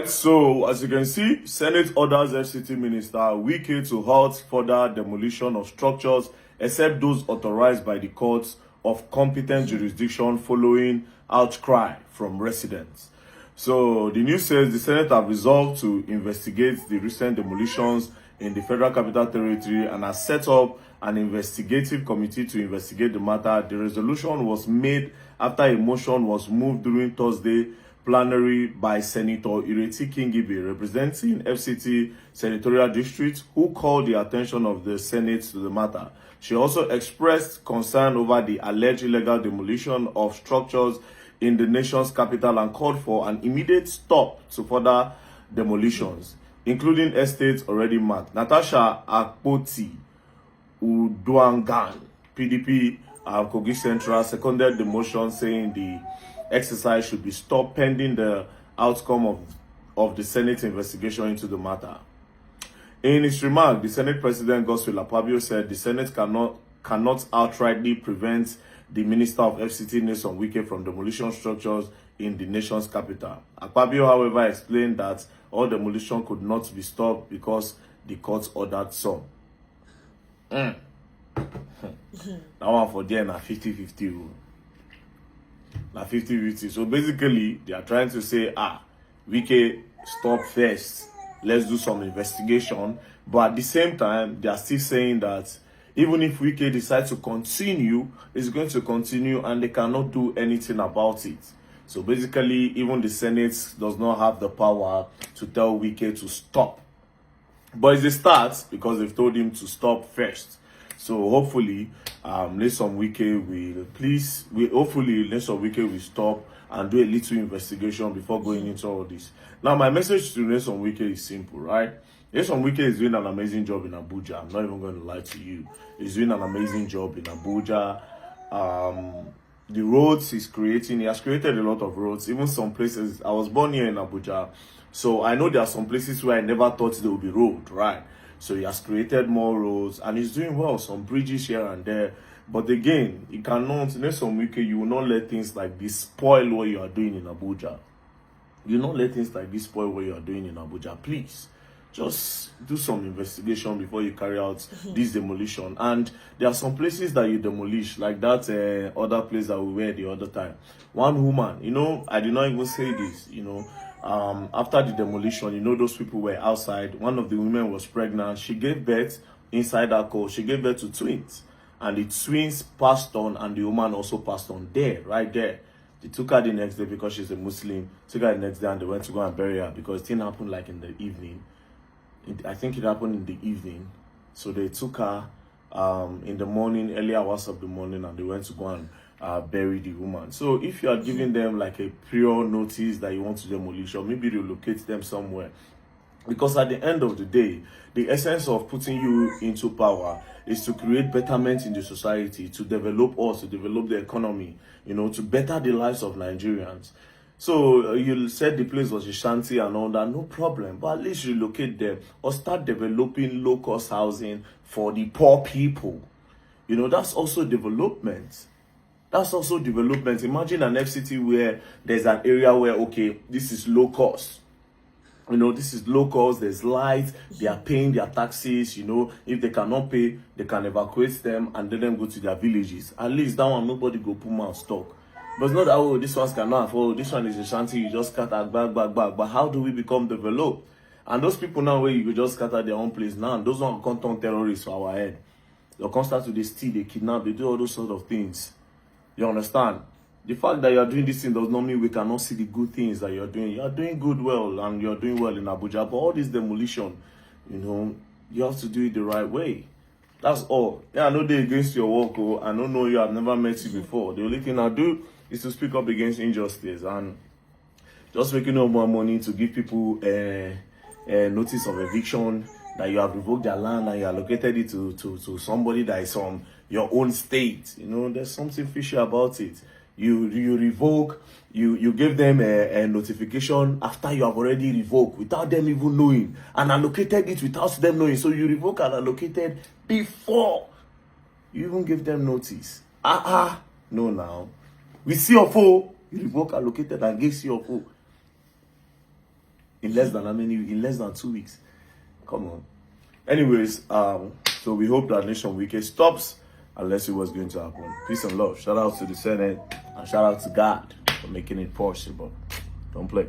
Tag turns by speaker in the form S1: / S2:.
S1: right, so as you can see, Senate orders FCT Minister Wike to halt further demolition of structures except those authorized by the courts of competent jurisdiction following outcry from residents. So the news says the Senate have resolved to investigate the recent demolitions in the Federal Capital Territory and has set up an investigative committee to investigate the matter. The resolution was made after a motion was moved during Thursday plenary by Senator Ireti Kingibe, representing FCT Senatorial District, who called the attention of the Senate to the matter. She also expressed concern over the alleged illegal demolition of structures in the nation's capital and called for an immediate stop to further demolitions, including estates already marked. Natasha Akpoti Uduangan, PDP Kogi Central, seconded the motion, saying the exercise should be stopped pending the outcome of the Senate investigation into the matter. In his remark, the Senate President Godswill Akpabio said the Senate cannot outrightly prevent the Minister of FCT NYESOM WIKE from demolition structures in the nation's capital. Akpabio, however, explained that all demolition could not be stopped because the court ordered some. That one for there na 50-50. Na 50-50. So basically, they are trying to say, Wike, stop first. Let's do some investigation. But at the same time, they are still saying that even if Wike decides to continue, it's going to continue and they cannot do anything about it. So basically, even the Senate does not have the power to tell Wike to stop. But it's a start because they've told him to stop first. So hopefully, NYESOM WIKE will stop and do a little investigation before going into all this. Now, my message to NYESOM WIKE is simple, right? NYESOM WIKE is doing an amazing job in Abuja. I'm not even going to lie to you. He's doing an amazing job in Abuja. The roads he's creating, he has created a lot of roads. Even some places, I was born here in Abuja, so I know there are some places where I never thought there would be road, right? So he has created more roads and he's doing well, some bridges here and there. But again, you cannot, NYESOM WIKE, you will not let things like this spoil what you are doing in Abuja. You will not let things like this spoil what you are doing in Abuja. Please, just do some investigation before you carry out this demolition. And there are some places that you demolish, like that other place that we were the other time. One woman, I did not even say this, after the demolition, those people were outside. One of the women was pregnant. She gave birth inside that car. She gave birth to twins. And the twins passed on, and the woman also passed on there, right there. They took her the next day because she's a Muslim. Took her the next day and they went to go and bury her because it didn't happen like in the evening. I think it happened in the evening. So they took her in the morning, early hours of the morning, and they went to go and bury the woman. So if you are giving them like a prior notice that you want to demolish, or maybe relocate them somewhere, because at the end of the day, the essence of putting you into power is to create betterment in the society, to develop us, to develop the economy, to better the lives of Nigerians. So you said the place was a shanty and all that, no problem, but at least relocate them or start developing low-cost housing for the poor people. That's also development. That's also development. Imagine an FCT where there's an area where, okay, this is low cost. This is low cost, there's light, they are paying their taxes, if they cannot pay, they can evacuate them and let them go to their villages. At least that one, nobody go put my stock. But it's not that, this one's cannot afford, this one is a shanty, you just scatter back. But how do we become developed? And those people now where you just scatter their own place now, those ones can't turn terrorists for our head. They'll come start to steal, they kidnap, they do all those sort of things. You understand? The fact that you are doing this thing does not mean we cannot see the good things that you are doing. You are doing well, and you are doing well in Abuja. But all this demolition, you have to do it the right way. That's all. Yeah, I know they're against your work. I don't know you. I've never met you before. The only thing I do is to speak up against injustice and just making up more money to give people a notice of eviction that you have revoked their land and you allocated it to somebody that is from your own state. There's something fishy about it. You revoke, you give them a notification after you have already revoked without them even knowing, and allocated it without them knowing. So you revoke and allocated before you even give them notice. No now. With CFO, you revoke, allocated, and give CFO. in less than how many? In less than 2 weeks. Come on. Anyways, so we hope that Nation Wike stops, and let's see what's going to happen. Peace and love. Shout out to the Senate and shout out to God for making it possible. Don't play.